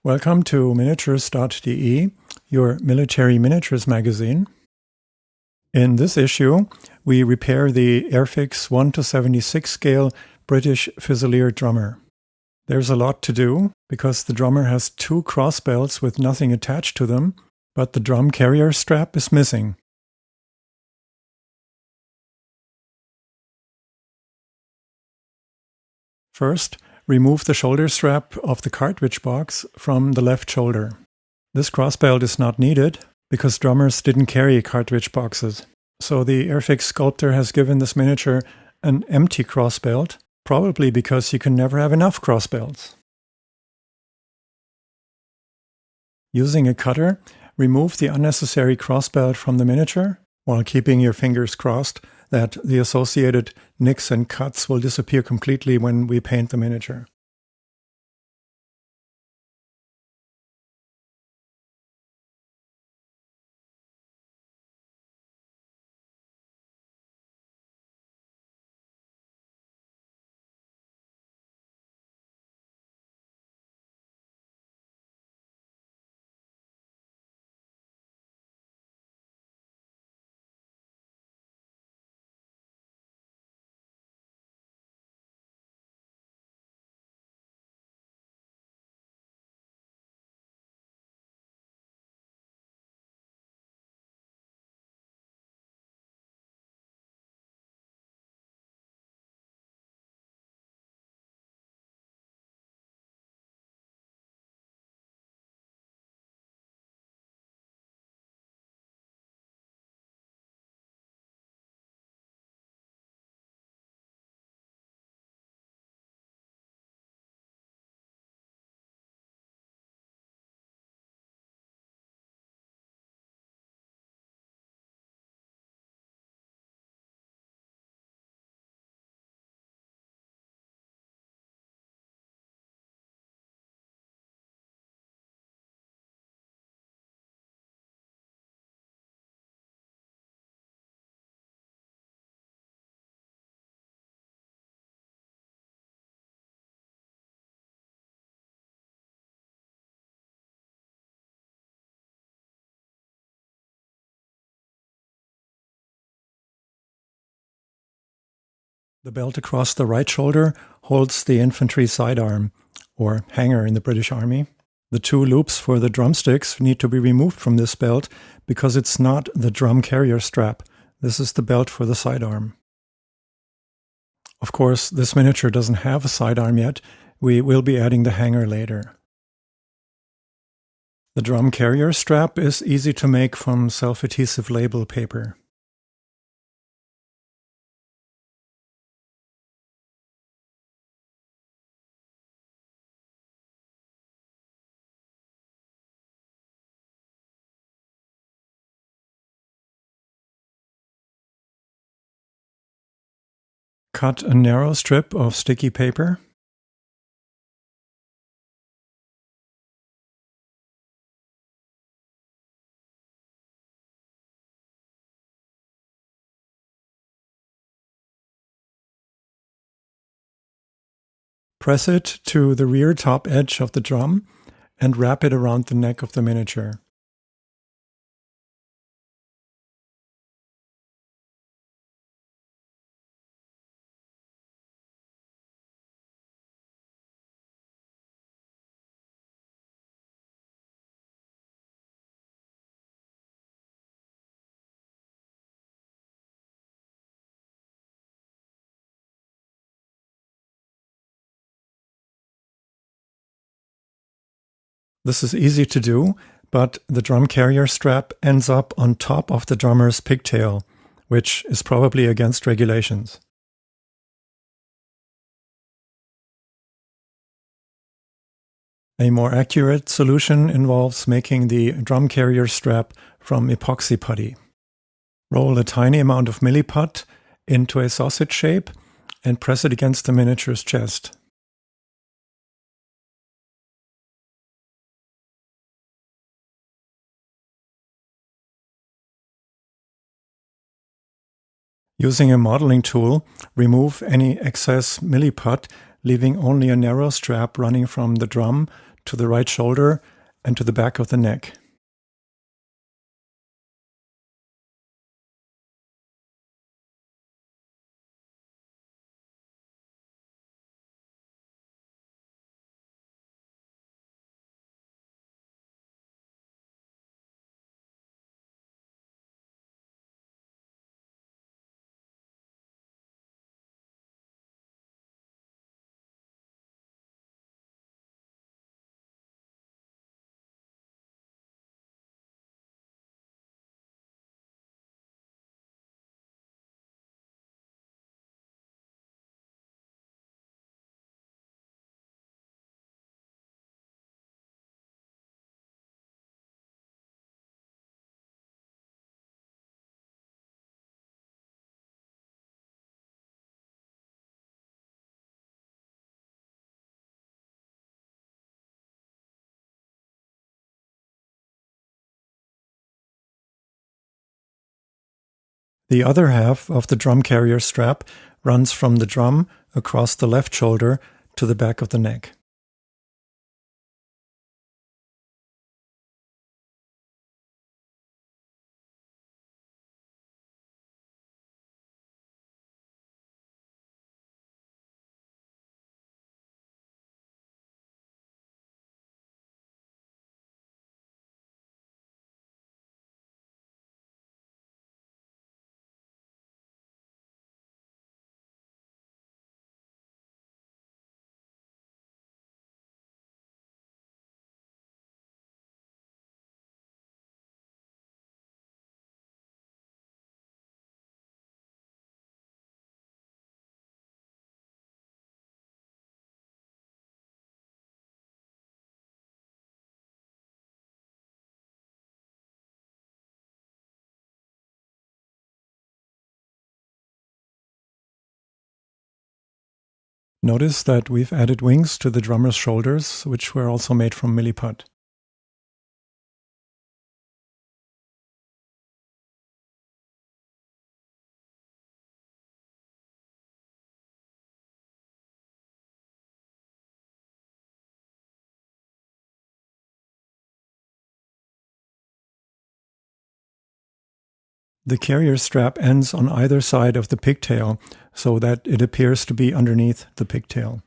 Welcome to miniatures.de, your military miniatures magazine. In this issue, we repair the Airfix 1:76 scale British Fusilier drummer. There's a lot to do, because the drummer has two cross belts with nothing attached to them, but the drum carrier strap is missing. First, remove the shoulder strap of the cartridge box from the left shoulder. This crossbelt is not needed because drummers didn't carry cartridge boxes. So the Airfix sculptor has given this miniature an empty crossbelt, probably because you can never have enough crossbelts. Using a cutter, remove the unnecessary crossbelt from the miniature while keeping your fingers crossed that the associated nicks and cuts will disappear completely when we paint the miniature. The belt across the right shoulder holds the infantry sidearm, or hanger in the British Army. The two loops for the drumsticks need to be removed from this belt because it's not the drum carrier strap. This is the belt for the sidearm. Of course, this miniature doesn't have a sidearm yet. We will be adding the hanger later. The drum carrier strap is easy to make from self-adhesive label paper. Cut a narrow strip of sticky paper. Press it to the rear top edge of the drum and wrap it around the neck of the miniature. This is easy to do, but the drum carrier strap ends up on top of the drummer's pigtail, which is probably against regulations. A more accurate solution involves making the drum carrier strap from epoxy putty. Roll a tiny amount of milliput into a sausage shape and press it against the miniature's chest. Using a modeling tool, remove any excess milliput, leaving only a narrow strap running from the drum to the right shoulder and to the back of the neck. The other half of the drum carrier strap runs from the drum across the left shoulder to the back of the neck. Notice that we've added wings to the drummer's shoulders, which were also made from milliput. The carrier strap ends on either side of the pigtail so that it appears to be underneath the pigtail.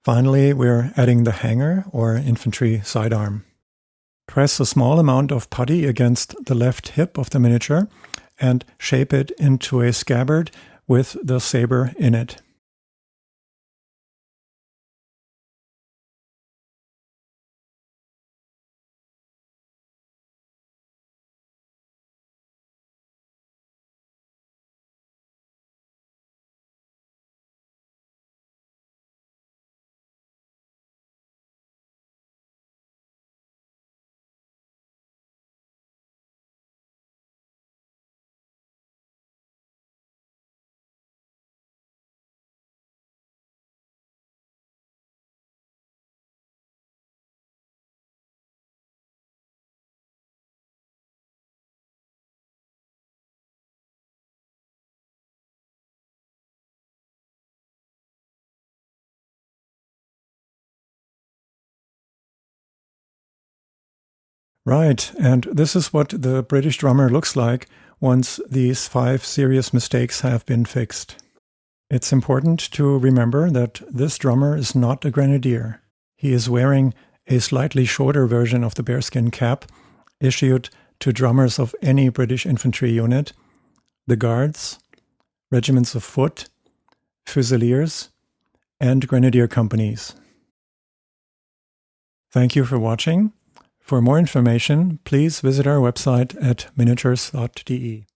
Finally, we're adding the hanger or infantry sidearm. Press a small amount of putty against the left hip of the miniature and shape it into a scabbard with the saber in it. Right, and this is what the British drummer looks like once these 5 serious mistakes have been fixed. It's important to remember that this drummer is not a grenadier. He is wearing a slightly shorter version of the bearskin cap issued to drummers of any British infantry unit, the Guards, regiments of foot, fusiliers, and grenadier companies. Thank you for watching. For more information, please visit our website at miniatures.de.